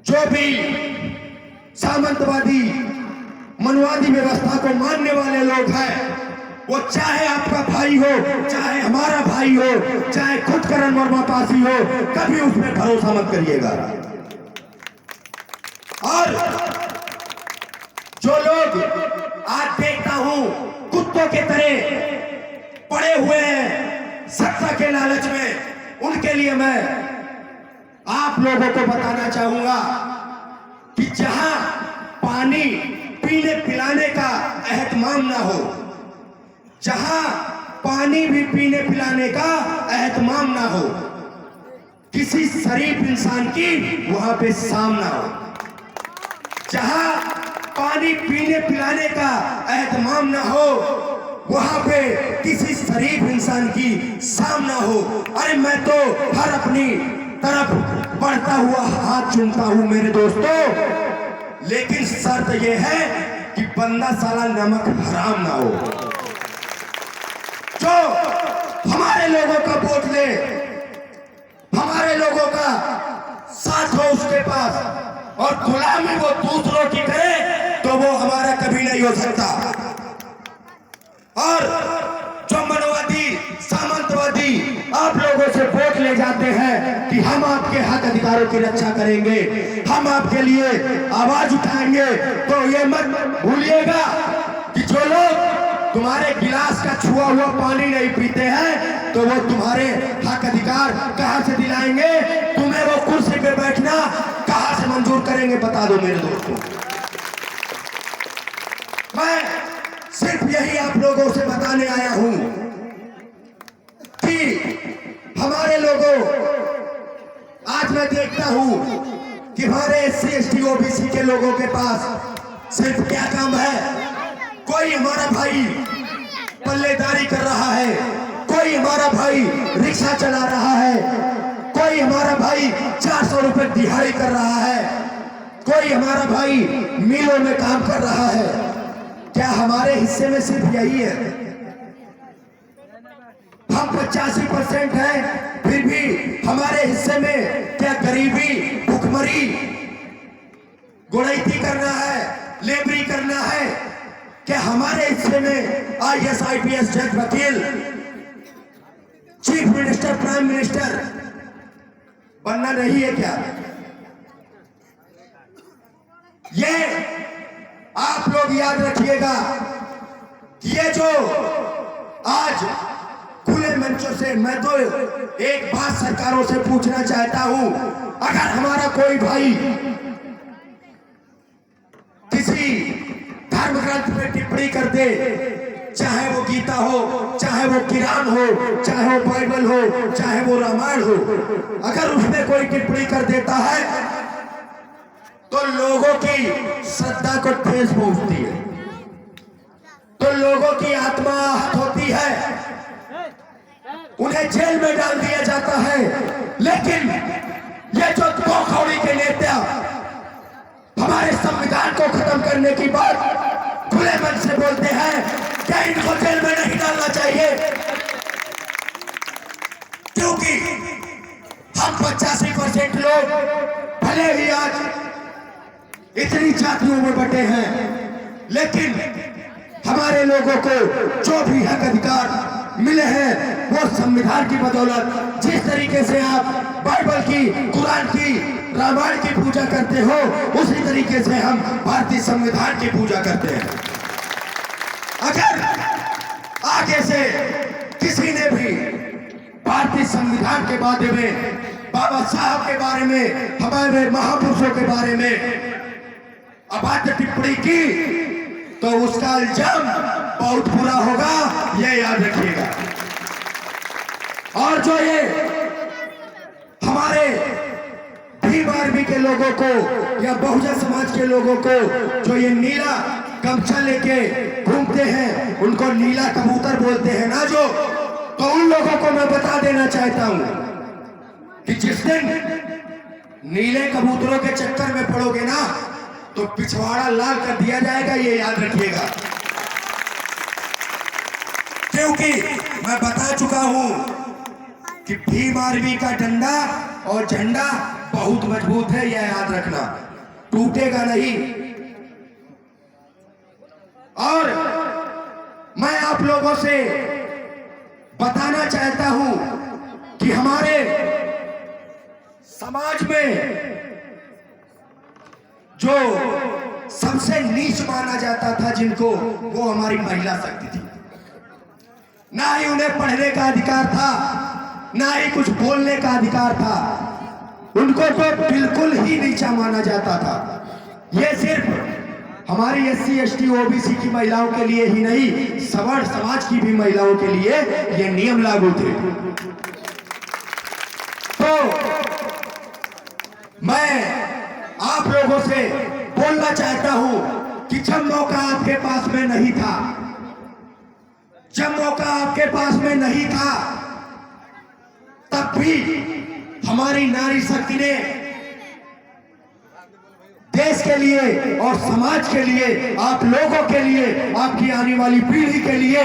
जो भी सामंतवादी मनवादी व्यवस्था को मानने वाले लोग हैं, वो चाहे आपका भाई हो, चाहे हमारा भाई हो, चाहे खुद करण वर्मा पासी हो, कभी उसमें भरोसा मत करिएगा। और जो लोग आज देखता हूं कुत्तों के तरह पड़े हुए हैं सत्ता के लालच में, उनके लिए मैं आप लोगों को बताना चाहूंगा कि जहां पानी पीने पिलाने का एहतमाम ना हो, जहां पानी भी पीने पिलाने का एहतमाम ना हो, किसी शरीफ इंसान की वहां पे सामना हो, जहां पानी पीने पिलाने का एहतमाम ना हो, वहां पे किसी शरीफ इंसान की सामना हो। अरे मैं तो हर अपनी तरफ बढ़ता हुआ हाथ चूमता हूं मेरे दोस्तों, लेकिन शर्त यह है कि बंदा साला नमक हराम ना हो। जो हमारे लोगों का वोट ले, हमारे लोगों का साथ हो उसके पास, और गुलामी वो दूसरों की करे, तो वो हमारा कभी नहीं हो सकता। और जो मनवादी सामंतवादी आप लोगों से वोट ले जाते हैं कि हम आपके हक अधिकारों की रक्षा करेंगे, हम आपके लिए आवाज उठाएंगे, तो ये मत भूलिएगा कि जो लोग तुम्हारे गिलास का छुआ हुआ पानी नहीं पीते हैं, तो वो तुम्हारे हक अधिकार कहां से दिलाएंगे? तुम्हें वो कुर्सी पे बैठना कहां से मंजूर करेंगे? बता दो मेरे दोस्तों। मैं सिर्फ यही आप लोगों से बताने आया हूं कि हमारे लोगों, आज मैं देखता हूं कि हमारे SC ST OBC के लोगों के पास सिर्फ क्या काम है? कोई हमारा भाई पल्लेदारी कर रहा है, कोई हमारा भाई रिक्शा चला रहा है, कोई हमारा भाई 400 रुपए दिहाड़ी कर रहा है, कोई हमारा भाई मिलों में काम कर रहा है। क्या हमारे हिस्से में सिर्फ यही है? हम 85% हैं, फिर भी हमारे हिस्से में क्या गरीबी, भुखमरी, गुड़ैती करना है, लेबरी करना है? क्या हमारे हिस्से में IAS IPS जज वकील, चीफ मिनिस्टर, प्राइम मिनिस्टर बनना नहीं है क्या? ये आप लोग याद रखिएगा कि ये जो आज खुले मंचों से, मैं तो एक बात सरकारों से पूछना चाहता हूं, अगर हमारा कोई भाई किसी धर्म ग्रंथ पे टिप्पणी कर दे, चाहे वो गीता हो, चाहे वो कुरान हो, चाहे वो बाइबल हो, चाहे वो रामायण हो, अगर उसमें कोई टिप्पणी कर देता है तो लोगों की श्रद्धा को ठेस पहुंचती है, तो लोगों की आत्मा आहत होती है, उन्हें जेल में डाल दिया जाता है। लेकिन ये जो दो कौड़ी के नेता हमारे संविधान को खत्म करने की बात खुले मन से बोलते हैं, क्या इनको जेल में नहीं डालना चाहिए? क्योंकि हम 85% लोग भले ही आज इतनी जातियों में बटे हैं, लेकिन हमारे लोगों को जो भी हक अधिकार मिले हैं वो संविधान की बदौलत, जिस तरीके से आप बाइबल की, कुरान की, रामायण की पूजा करते हो, उसी तरीके से हम भारतीय संविधान की पूजा करते हैं। अगर आगे से किसी ने भी भारतीय संविधान के बारे में, बाबा साहब के बारे में, हमारे महापुरुषों के बारे में अबाध्य टिप्पणी की, तो उसका इल्जाम बहुत बुरा होगा, यह याद रखिएगा। और जो ये हमारे भीम आर्मी के लोगों को या बहुजन समाज के लोगों को जो ये नीला गमछा लेके घूमते हैं, उनको नीला कबूतर बोलते हैं ना जो, तो उन लोगों को मैं बता देना चाहता हूं कि जिस दिन नीले कबूतरों के चक्कर में पड़ोगे ना, तो पिछवाड़ा लाल कर दिया जाएगा, ये याद रखिएगा। क्योंकि मैं बता चुका हूं कि भीम आर्मी का डंडा और झंडा बहुत मजबूत है, यह याद रखना, टूटेगा नहीं। और मैं आप लोगों से बताना चाहता हूं कि हमारे समाज में जो सबसे नीच माना जाता था जिनको, वो हमारी महिला शक्ति थी। ना ही उन्हें पढ़ने का अधिकार था, ना ही कुछ बोलने का अधिकार था। उनको तो बिल्कुल ही नीचा माना जाता था। ये सिर्फ हमारी SC ST OBC की महिलाओं के लिए ही नहीं, सवर्ण समाज की भी महिलाओं के लिए ये नियम लागू थे। तो मैं आप लोगों से बोलना चाहता हूं कि जब मौका आपके पास में नहीं था, जब मौका आपके पास में नहीं था, तब भी हमारी नारी शक्ति ने देश के लिए और समाज के लिए, आप लोगों के लिए, आपकी आने वाली पीढ़ी के लिए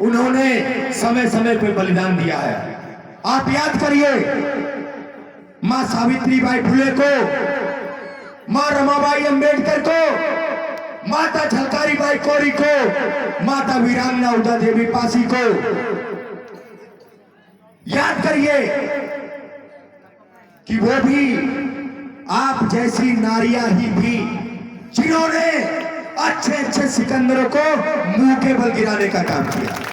उन्होंने समय समय पर बलिदान दिया है। आप याद करिए मां सावित्रीबाई फुले को, मां रमाबाई अंबेडकर को, माता झलकारी बाई कोरी को, माता वीरांगना उदा देवी पासी को याद करिए कि वो भी आप जैसी नारियां ही थी जिन्होंने अच्छे अच्छे सिकंदरों को मुंह के बल गिराने का काम किया।